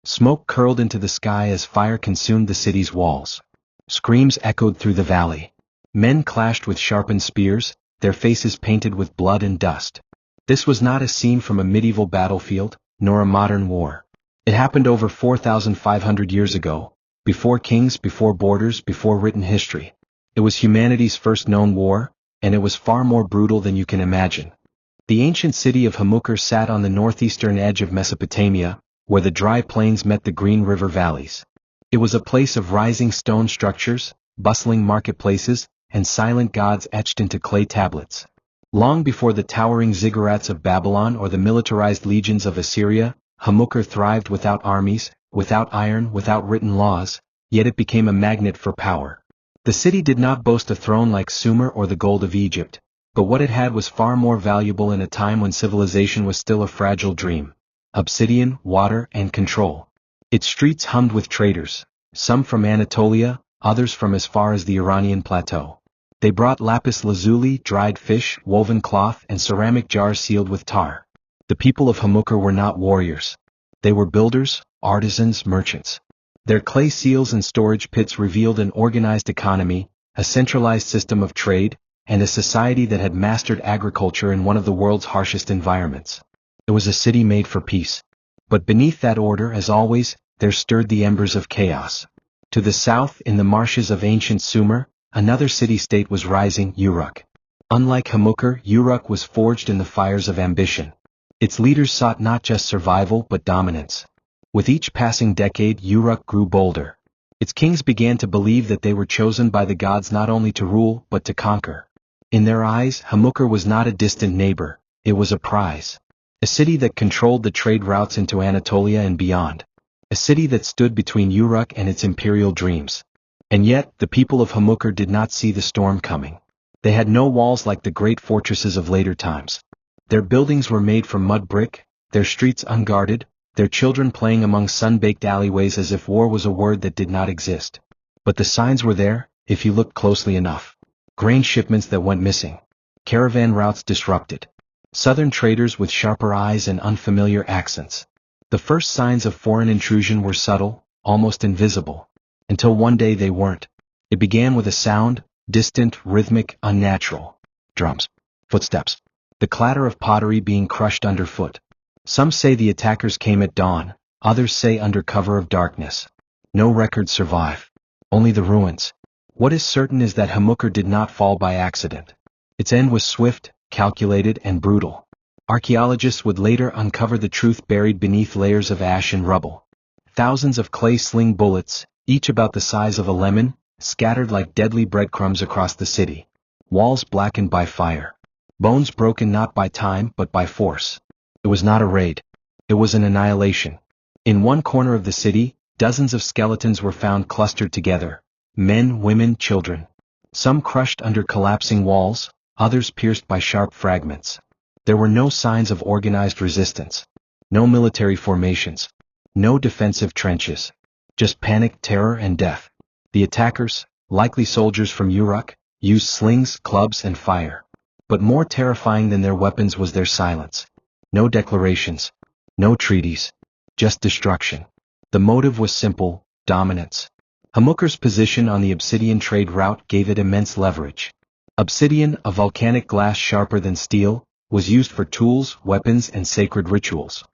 Smoke curled into the sky as fire consumed the city's walls. Screams echoed through the valley. Men clashed with sharpened spears, their faces painted with blood and dust. This was not a scene from a medieval battlefield, nor a modern war. It happened over 4,500 years ago, before kings, before borders, before written history. It was humanity's first known war, and it was far more brutal than you can imagine. The ancient city of Hamoukar sat on the northeastern edge of Mesopotamia, where the dry plains met the green river valleys. It was a place of rising stone structures, bustling marketplaces, and silent gods etched into clay tablets. Long before the towering ziggurats of Babylon or the militarized legions of Assyria, Hamoukar thrived without armies, without iron, without written laws, yet it became a magnet for power. The city did not boast a throne like Sumer or the gold of Egypt, but what it had was far more valuable in a time when civilization was still a fragile dream. Obsidian, water, and control. Its streets hummed with traders, some from Anatolia, others from as far as the Iranian plateau. They brought lapis lazuli, dried fish, woven cloth, and ceramic jars sealed with tar. The people of Hamoukar were not warriors. They were builders, artisans, merchants. Their clay seals and storage pits revealed an organized economy, a centralized system of trade, and a society that had mastered agriculture in one of the world's harshest environments. It was a city made for peace. But beneath that order, as always, there stirred the embers of chaos. To the south, in the marshes of ancient Sumer, another city-state was rising, Uruk. Unlike Hamoukar, Uruk was forged in the fires of ambition. Its leaders sought not just survival but dominance. With each passing decade, Uruk grew bolder. Its kings began to believe that they were chosen by the gods not only to rule but to conquer. In their eyes, Hamoukar was not a distant neighbor, it was a prize. A city that controlled the trade routes into Anatolia and beyond. A city that stood between Uruk and its imperial dreams. And yet, the people of Hamoukar did not see the storm coming. They had no walls like the great fortresses of later times. Their buildings were made from mud brick, their streets unguarded, their children playing among sun-baked alleyways as if war was a word that did not exist. But the signs were there, if you looked closely enough. Grain shipments that went missing. Caravan routes disrupted. Southern traders with sharper eyes and unfamiliar accents. The first signs of foreign intrusion were subtle, almost invisible. Until one day they weren't. It began with a sound, distant, rhythmic, unnatural. Drums. Footsteps. The clatter of pottery being crushed underfoot. Some say the attackers came at dawn, others say under cover of darkness. No records survive. Only the ruins. What is certain is that Hamoukar did not fall by accident. Its end was swift, calculated, and brutal. Archaeologists would later uncover the truth buried beneath layers of ash and rubble. Thousands of clay sling bullets, each about the size of a lemon, scattered like deadly breadcrumbs across the city. Walls blackened by fire. Bones broken not by time but by force. It was not a raid. It was an annihilation. In one corner of the city, dozens of skeletons were found clustered together. Men, women, children. Some crushed under collapsing walls, others pierced by sharp fragments. There were no signs of organized resistance. No military formations. No defensive trenches. Just panic, terror, and death. The attackers, likely soldiers from Uruk, used slings, clubs, and fire. But more terrifying than their weapons was their silence. No declarations. No treaties. Just destruction. The motive was simple, dominance. Hamoukar's position on the obsidian trade route gave it immense leverage. Obsidian, a volcanic glass sharper than steel, was used for tools, weapons, and sacred rituals.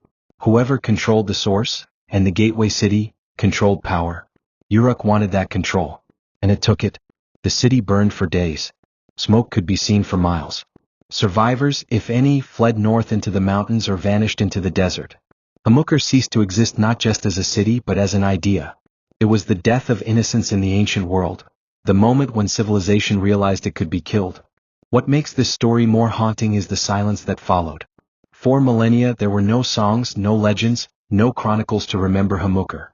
Whoever controlled the source, and the gateway city, controlled power. Uruk wanted that control. And it took it. The city burned for days. Smoke could be seen for miles. Survivors, if any, fled north into the mountains or vanished into the desert. Hamoukar ceased to exist not just as a city but as an idea. It was the death of innocence in the ancient world, the moment when civilization realized it could be killed. What makes this story more haunting is the silence that followed. For millennia there were no songs, no legends, no chronicles to remember Hamoukar.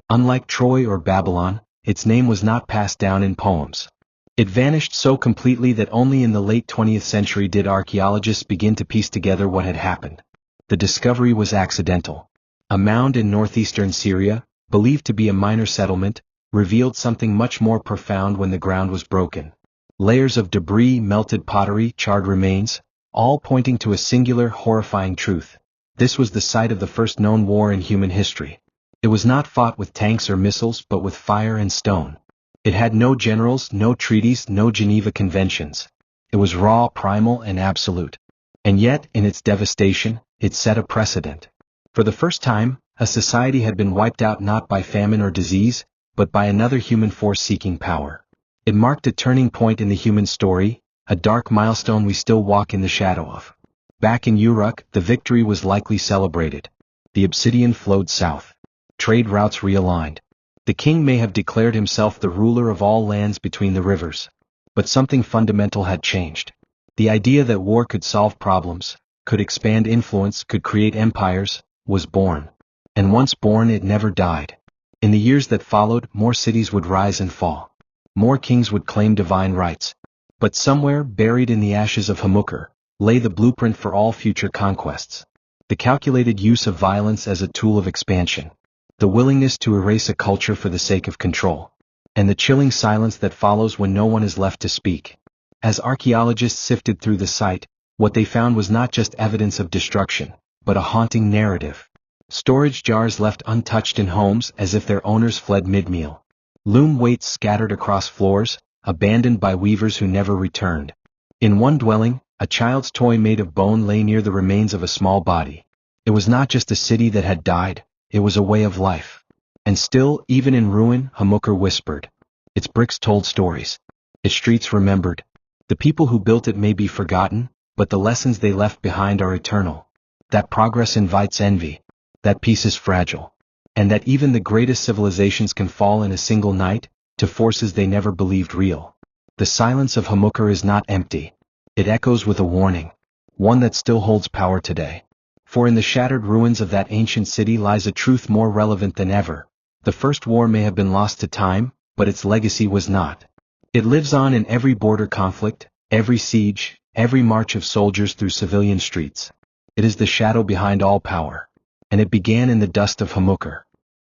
Unlike Troy or Babylon, its name was not passed down in poems. It vanished so completely that only in the late 20th century did archaeologists begin to piece together what had happened. The discovery was accidental. A mound in northeastern Syria, believed to be a minor settlement, revealed something much more profound when the ground was broken. Layers of debris, melted pottery, charred remains, all pointing to a singular, horrifying truth. This was the site of the first known war in human history. It was not fought with tanks or missiles but with fire and stone. It had no generals, no treaties, no Geneva Conventions. It was raw, primal, and absolute. And yet, in its devastation, it set a precedent. For the first time, a society had been wiped out not by famine or disease, but by another human force seeking power. It marked a turning point in the human story, a dark milestone we still walk in the shadow of. Back in Uruk, the victory was likely celebrated. The obsidian flowed south. Trade routes realigned. The king may have declared himself the ruler of all lands between the rivers. But something fundamental had changed. The idea that war could solve problems, could expand influence, could create empires, was born. And once born, it never died. In the years that followed, more cities would rise and fall. More kings would claim divine rights. But somewhere, buried in the ashes of Hamoukar, lay the blueprint for all future conquests. The calculated use of violence as a tool of expansion. The willingness to erase a culture for the sake of control. And the chilling silence that follows when no one is left to speak. As archaeologists sifted through the site, what they found was not just evidence of destruction, but a haunting narrative. Storage jars left untouched in homes as if their owners fled mid-meal. Loom weights scattered across floors, abandoned by weavers who never returned. In one dwelling, a child's toy made of bone lay near the remains of a small body. It was not just a city that had died, it was a way of life. And still, even in ruin, Hamoukar whispered. Its bricks told stories. Its streets remembered. The people who built it may be forgotten, but the lessons they left behind are eternal. That progress invites envy. That peace is fragile. And that even the greatest civilizations can fall in a single night, to forces they never believed real. The silence of Hamoukar is not empty. It echoes with a warning. One that still holds power today. For in the shattered ruins of that ancient city lies a truth more relevant than ever. The first war may have been lost to time, but its legacy was not. It lives on in every border conflict, every siege, every march of soldiers through civilian streets. It is the shadow behind all power. And it began in the dust of Hamoukar.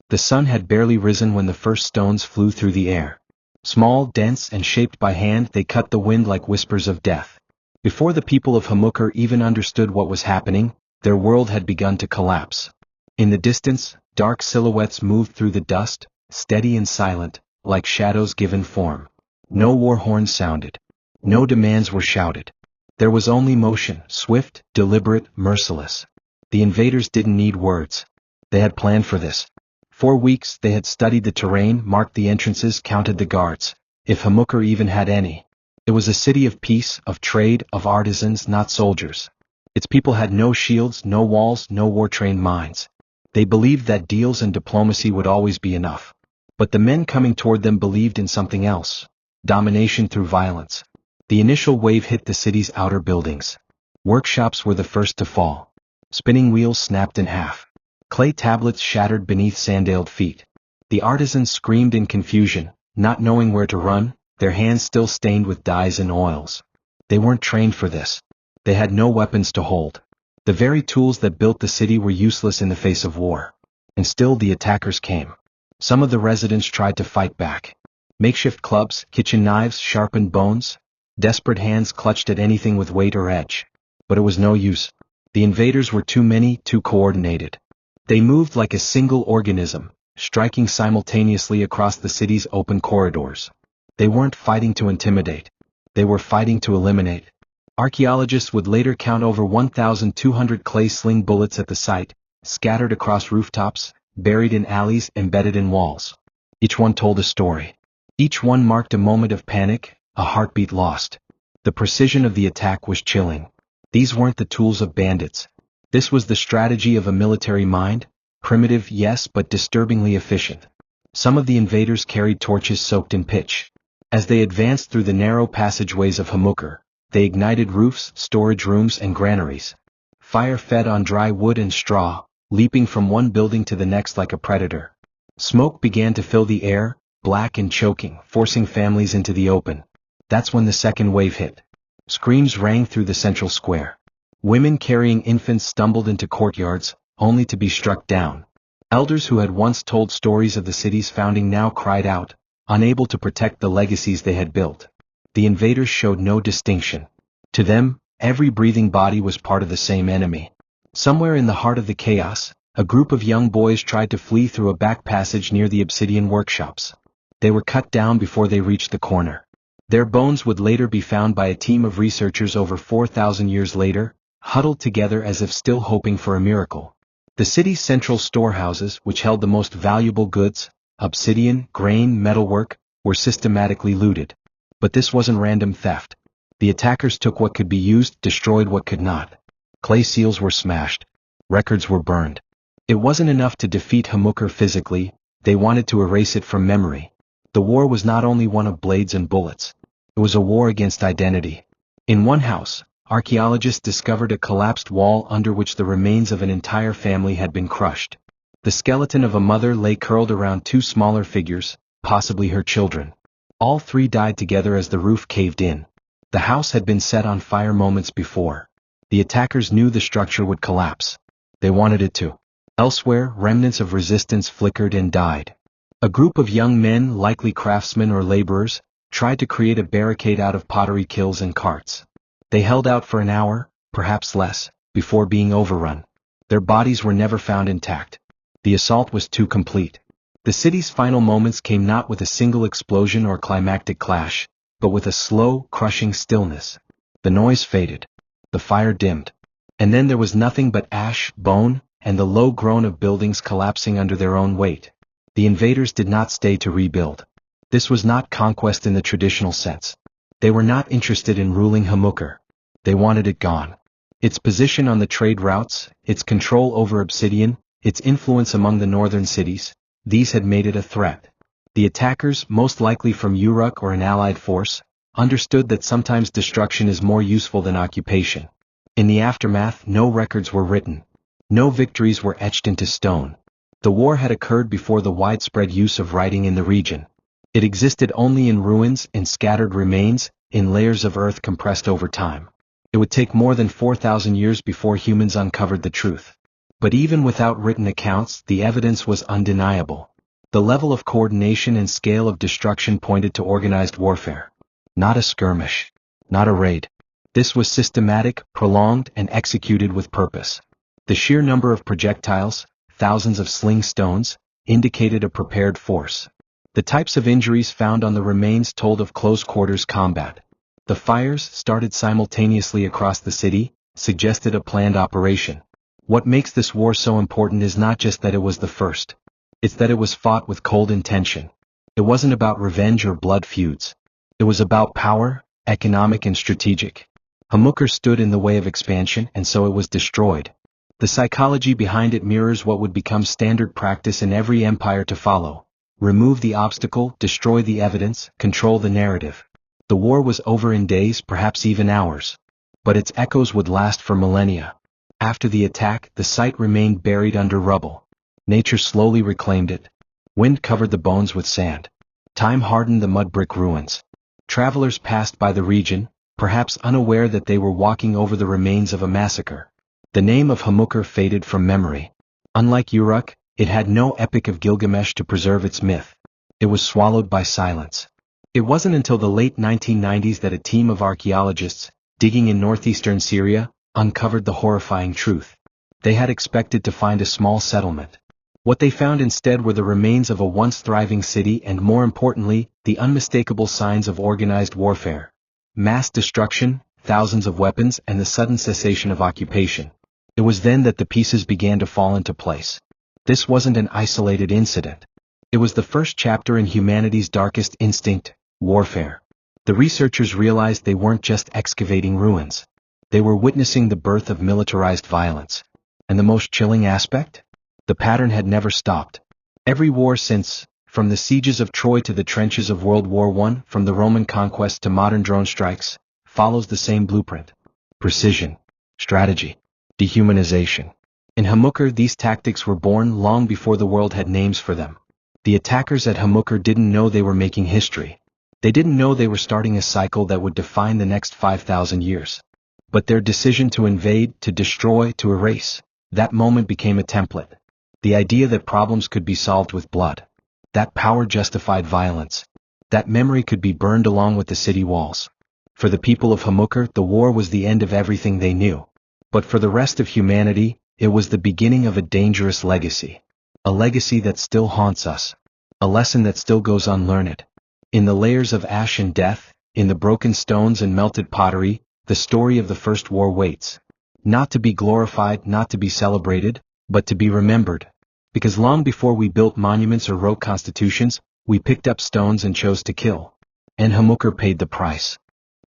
The sun had barely risen when the first stones flew through the air. Small, dense, and shaped by hand, they cut the wind like whispers of death. Before the people of Hamoukar even understood what was happening, their world had begun to collapse. In the distance, dark silhouettes moved through the dust, steady and silent, like shadows given form. No war horns sounded. No demands were shouted. There was only motion, swift, deliberate, merciless. The invaders didn't need words. They had planned for this. For weeks they had studied the terrain, marked the entrances, counted the guards, if Hamoukar even had any. It was a city of peace, of trade, of artisans, not soldiers. Its people had no shields, no walls, no war-trained minds. They believed that deals and diplomacy would always be enough. But the men coming toward them believed in something else. Domination through violence. The initial wave hit the city's outer buildings. Workshops were the first to fall. Spinning wheels snapped in half. Clay tablets shattered beneath sandaled feet. The artisans screamed in confusion, not knowing where to run, their hands still stained with dyes and oils. They weren't trained for this. They had no weapons to hold. The very tools that built the city were useless in the face of war. And still the attackers came. Some of the residents tried to fight back. Makeshift clubs, kitchen knives, sharpened bones. Desperate hands clutched at anything with weight or edge. But it was no use. The invaders were too many, too coordinated. They moved like a single organism, striking simultaneously across the city's open corridors. They weren't fighting to intimidate. They were fighting to eliminate. Archaeologists would later count over 1,200 clay sling bullets at the site, scattered across rooftops, buried in alleys, embedded in walls. Each one told a story. Each one marked a moment of panic, a heartbeat lost. The precision of the attack was chilling. These weren't the tools of bandits. This was the strategy of a military mind, primitive yes but disturbingly efficient. Some of the invaders carried torches soaked in pitch. As they advanced through the narrow passageways of Hamoukar, they ignited roofs, storage rooms, and granaries. Fire fed on dry wood and straw, leaping from one building to the next like a predator. Smoke began to fill the air, black and choking, forcing families into the open. That's when the second wave hit. Screams rang through the central square. Women carrying infants stumbled into courtyards, only to be struck down. Elders who had once told stories of the city's founding now cried out, unable to protect the legacies they had built. The invaders showed no distinction. To them, every breathing body was part of the same enemy. Somewhere in the heart of the chaos, A group of young boys tried to flee through a back passage near the obsidian workshops. They were cut down before they reached the corner. Their bones would later be found by a team of researchers over 4,000 years later, huddled together as if still hoping for a miracle. The city's central storehouses, which held the most valuable goods, obsidian, grain, metalwork, were systematically looted. But this wasn't random theft. The attackers took what could be used, destroyed what could not. Clay seals were smashed. Records were burned. It wasn't enough to defeat Hamoukar physically, they wanted to erase it from memory. The war was not only one of blades and bullets. It was a war against identity. In one house, archaeologists discovered a collapsed wall under which the remains of an entire family had been crushed. The skeleton of a mother lay curled around two smaller figures, possibly her children. All three died together as the roof caved in. The house had been set on fire moments before. The attackers knew the structure would collapse. They wanted it to. Elsewhere, remnants of resistance flickered and died. A group of young men, likely craftsmen or laborers, tried to create a barricade out of pottery kilns and carts. They held out for an hour, perhaps less, before being overrun. Their bodies were never found intact. The assault was too complete. The city's final moments came not with a single explosion or climactic clash, but with a slow, crushing stillness. The noise faded. The fire dimmed. And then there was nothing but ash, bone, and the low groan of buildings collapsing under their own weight. The invaders did not stay to rebuild. This was not conquest in the traditional sense. They were not interested in ruling Hamoukar. They wanted it gone. Its position on the trade routes, its control over obsidian, its influence among the northern cities, these had made it a threat. The attackers, most likely from Uruk or an allied force, understood that sometimes destruction is more useful than occupation. In the aftermath, no records were written. No victories were etched into stone. The war had occurred before the widespread use of writing in the region. It existed only in ruins, in scattered remains, in layers of earth compressed over time. It would take more than 4,000 years before humans uncovered the truth. But even without written accounts, the evidence was undeniable. The level of coordination and scale of destruction pointed to organized warfare. Not a skirmish. Not a raid. This was systematic, prolonged, and executed with purpose. The sheer number of projectiles, thousands of sling stones, indicated a prepared force. The types of injuries found on the remains told of close-quarters combat. The fires, started simultaneously across the city, suggested a planned operation. What makes this war so important is not just that it was the first. It's that it was fought with cold intention. It wasn't about revenge or blood feuds. It was about power, economic and strategic. Hamoukar stood in the way of expansion, and so it was destroyed. The psychology behind it mirrors what would become standard practice in every empire to follow. Remove the obstacle, destroy the evidence, control the narrative. The war was over in days, perhaps even hours. But its echoes would last for millennia. After the attack, the site remained buried under rubble. Nature slowly reclaimed it. Wind covered the bones with sand. Time hardened the mud brick ruins. Travelers passed by the region, perhaps unaware that they were walking over the remains of a massacre. The name of Hamoukar faded from memory. Unlike Uruk, it had no epic of Gilgamesh to preserve its myth. It was swallowed by silence. It wasn't until the late 1990s that a team of archaeologists, digging in northeastern Syria, uncovered the horrifying truth. They had expected to find a small settlement. What they found instead were the remains of a once thriving city and, more importantly, the unmistakable signs of organized warfare. Mass destruction, thousands of weapons, and the sudden cessation of occupation. It was then that the pieces began to fall into place. This wasn't an isolated incident. It was the first chapter in humanity's darkest instinct, warfare. The researchers realized they weren't just excavating ruins. They were witnessing the birth of militarized violence. And the most chilling aspect? The pattern had never stopped. Every war since, from the sieges of Troy to the trenches of World War I, from the Roman conquest to modern drone strikes, follows the same blueprint. Precision, strategy, dehumanization. In Hamoukar, these tactics were born long before the world had names for them. The attackers at Hamoukar didn't know they were making history. They didn't know they were starting a cycle that would define the next 5,000 years. But their decision to invade, to destroy, to erase, that moment became a template. The idea that problems could be solved with blood. That power justified violence. That memory could be burned along with the city walls. For the people of Hamoukar, the war was the end of everything they knew. But for the rest of humanity, It was the beginning of a dangerous legacy. A legacy that still haunts us. A lesson that still goes unlearned. In the layers of ash and death, in the broken stones and melted pottery, the story of the First War waits. Not to be glorified, not to be celebrated, but to be remembered. Because long before we built monuments or wrote constitutions, we picked up stones and chose to kill. And Hamoukar paid the price.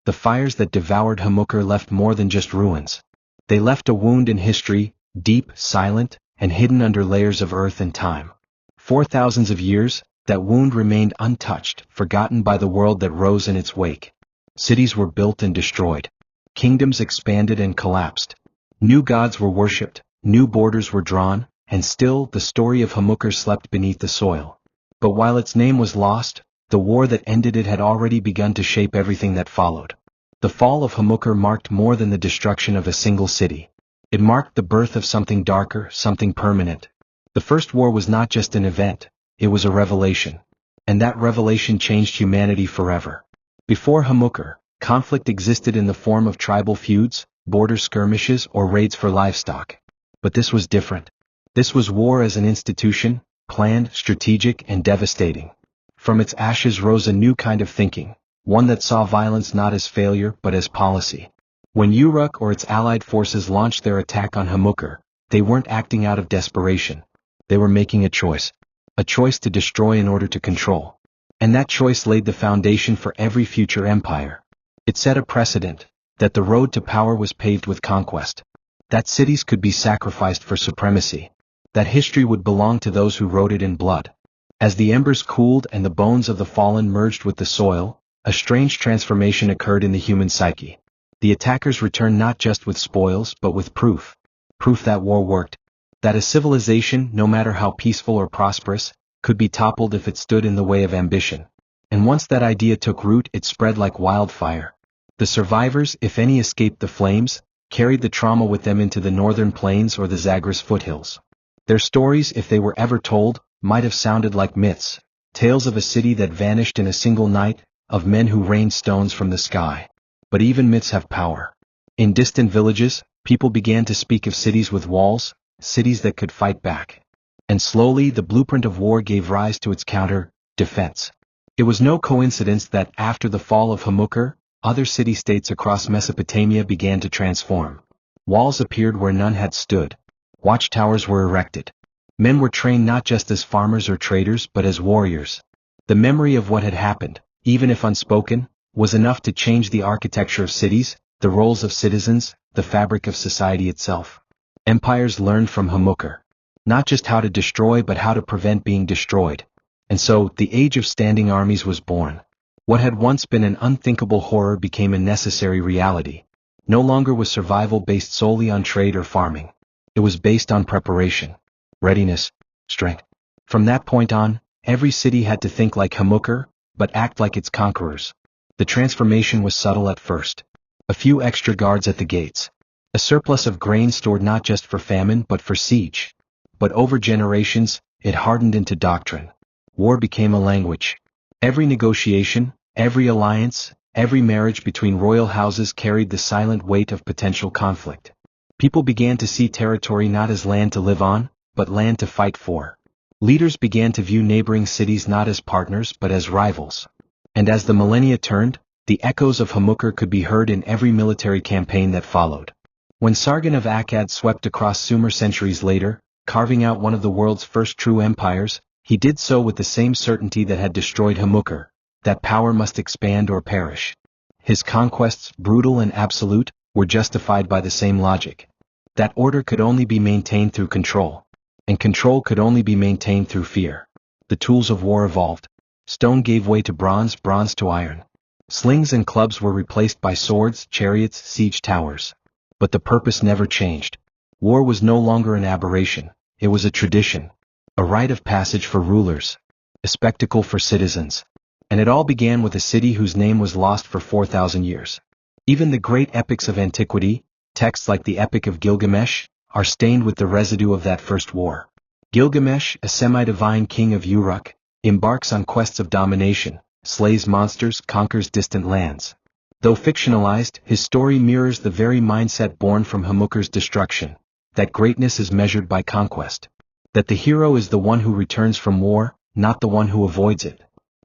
The fires that devoured Hamoukar left more than just ruins. They left a wound in history, deep, silent, and hidden under layers of earth and time. For thousands of years, that wound remained untouched, forgotten by the world that rose in its wake. Cities were built and destroyed. Kingdoms expanded and collapsed. New gods were worshipped, new borders were drawn, and still the story of Hamoukar slept beneath the soil. But while its name was lost, the war that ended it had already begun to shape everything that followed. The fall of Hamoukar marked more than the destruction of a single city. It marked the birth of something darker, something permanent. The First War was not just an event, it was a revelation. And that revelation changed humanity forever. Before Hamoukar, conflict existed in the form of tribal feuds, border skirmishes, or raids for livestock. But this was different. This was war as an institution, planned, strategic, and devastating. From its ashes rose a new kind of thinking, one that saw violence not as failure but as policy. When Uruk or its allied forces launched their attack on Hamoukar, they weren't acting out of desperation. They were making a choice to destroy in order to control. And that choice laid the foundation for every future empire. It set a precedent, that the road to power was paved with conquest. That cities could be sacrificed for supremacy. That history would belong to those who wrote it in blood. As the embers cooled and the bones of the fallen merged with the soil, a strange transformation occurred in the human psyche. The attackers returned not just with spoils but with proof. Proof that war worked. That a civilization, no matter how peaceful or prosperous, could be toppled if it stood in the way of ambition. And once that idea took root, it spread like wildfire. The survivors, if any escaped the flames, carried the trauma with them into the northern plains or the Zagros foothills. Their stories, if they were ever told, might have sounded like myths, tales of a city that vanished in a single night, of men who rained stones from the sky. But even myths have power. In distant villages, people began to speak of cities with walls, cities that could fight back. And slowly the blueprint of war gave rise to its counter, defense. It was no coincidence that after the fall of Hamoukar, other city-states across Mesopotamia began to transform. Walls appeared where none had stood. Watchtowers were erected. Men were trained not just as farmers or traders but as warriors. The memory of what had happened, even if unspoken, was enough to change the architecture of cities, the roles of citizens, the fabric of society itself. Empires learned from Hamoukar. Not just how to destroy but how to prevent being destroyed. And so, the age of standing armies was born. What had once been an unthinkable horror became a necessary reality. No longer was survival based solely on trade or farming. It was based on preparation, readiness, strength. From that point on, every city had to think like Hamoukar, but act like its conquerors. The transformation was subtle at first. A few extra guards at the gates. A surplus of grain stored not just for famine but for siege. But over generations, it hardened into doctrine. War became a language. Every negotiation, every alliance, every marriage between royal houses carried the silent weight of potential conflict. People began to see territory not as land to live on, but land to fight for. Leaders began to view neighboring cities not as partners but as rivals. And as the millennia turned, the echoes of Hamoukar could be heard in every military campaign that followed. When Sargon of Akkad swept across Sumer centuries later, carving out one of the world's first true empires, he did so with the same certainty that had destroyed Hamoukar, that power must expand or perish. His conquests, brutal and absolute, were justified by the same logic. That order could only be maintained through control. And control could only be maintained through fear. The tools of war evolved. Stone gave way to bronze, bronze to iron. Slings and clubs were replaced by swords, chariots, siege towers. But the purpose never changed. War was no longer an aberration. It was a tradition. A rite of passage for rulers. A spectacle for citizens. And it all began with a city whose name was lost for 4,000 years. Even the great epics of antiquity, texts like the Epic of Gilgamesh, are stained with the residue of that first war. Gilgamesh, a semi-divine king of Uruk, embarks on quests of domination, slays monsters, conquers distant lands. Though fictionalized, his story mirrors the very mindset born from Hamoukar's destruction. that greatness is measured by conquest. That the hero is the one who returns from war, not the one who avoids it.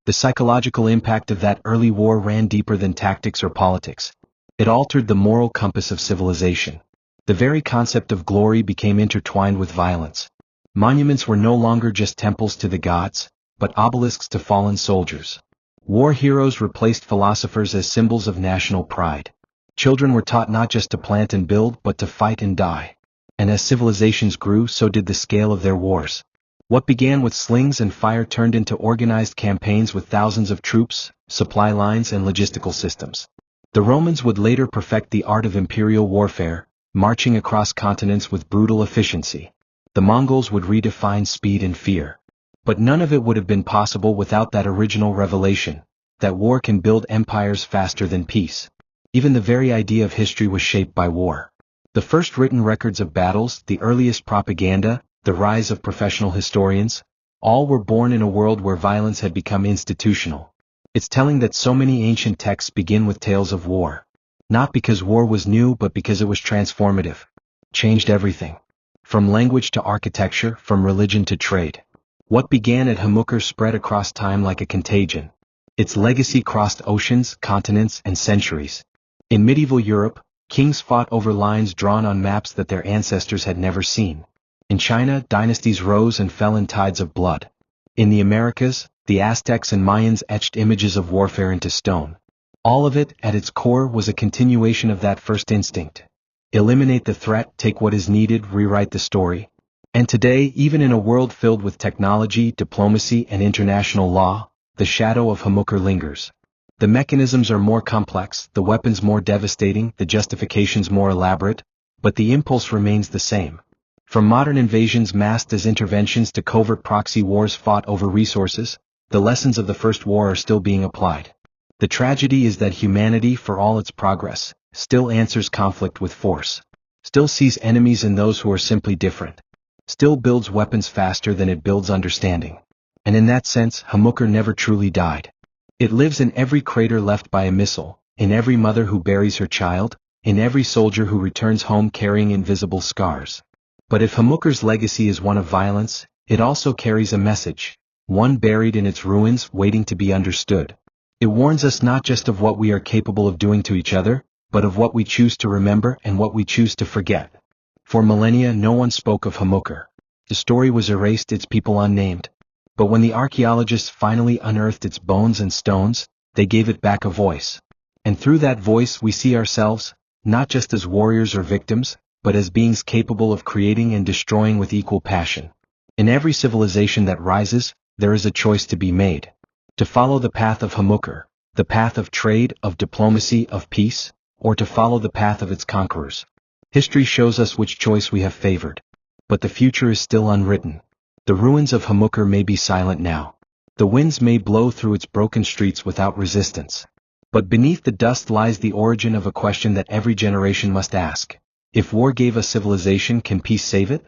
The psychological impact of that early war ran deeper than tactics or politics. It altered the moral compass of civilization. The very concept of glory became intertwined with violence. Monuments were no longer just temples to the gods, but obelisks to fallen soldiers. War heroes replaced philosophers as symbols of national pride. Children were taught not just to plant and build but to fight and die. And as civilizations grew, so did the scale of their wars. What began with slings and fire turned into organized campaigns with thousands of troops, supply lines and logistical systems. The Romans would later perfect the art of imperial warfare, marching across continents with brutal efficiency. The Mongols would redefine speed and fear. But none of it would have been possible without that original revelation, that war can build empires faster than peace. Even the very idea of history was shaped by war. The first written records of battles, the earliest propaganda, the rise of professional historians, all were born in a world where violence had become institutional. It's telling that so many ancient texts begin with tales of war. Not because war was new but because it was transformative. Changed everything. From language to architecture, from religion to trade. What began at Hamoukar spread across time like a contagion. Its legacy crossed oceans, continents, and centuries. In medieval Europe, kings fought over lines drawn on maps that their ancestors had never seen. In China, dynasties rose and fell in tides of blood. In the Americas, the Aztecs and Mayans etched images of warfare into stone. All of it, at its core, was a continuation of that first instinct. Eliminate the threat, take what is needed, rewrite the story. And today, even in a world filled with technology, diplomacy, and international law, the shadow of Hamoukar lingers. The mechanisms are more complex, the weapons more devastating, the justifications more elaborate, but the impulse remains the same. From modern invasions masked as interventions to covert proxy wars fought over resources, the lessons of the First War are still being applied. The tragedy is that humanity, for all its progress, still answers conflict with force. Still sees enemies in those who are simply different. Still builds weapons faster than it builds understanding. And in that sense, Hamoukar never truly died. It lives in every crater left by a missile, in every mother who buries her child, in every soldier who returns home carrying invisible scars. But if Hamoukar's legacy is one of violence, it also carries a message, one buried in its ruins waiting to be understood. It warns us not just of what we are capable of doing to each other, but of what we choose to remember and what we choose to forget. For millennia no one spoke of Hamoukar. The story was erased, its people unnamed. But when the archaeologists finally unearthed its bones and stones, they gave it back a voice. And through that voice we see ourselves, not just as warriors or victims, but as beings capable of creating and destroying with equal passion. In every civilization that rises, there is a choice to be made. To follow the path of Hamoukar, the path of trade, of diplomacy, of peace, or to follow the path of its conquerors. History shows us which choice we have favored. But the future is still unwritten. The ruins of Hamoukar may be silent now. The winds may blow through its broken streets without resistance. But beneath the dust lies the origin of a question that every generation must ask. If war gave us civilization, can peace save it?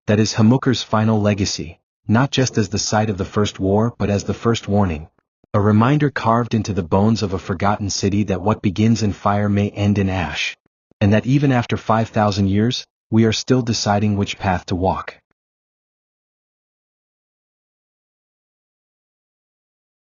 That is Hamoukar's final legacy, not just as the site of the first war but as the first warning. A reminder carved into the bones of a forgotten city that what begins in fire may end in ash. And that even after 5,000 years, we are still deciding which path to walk.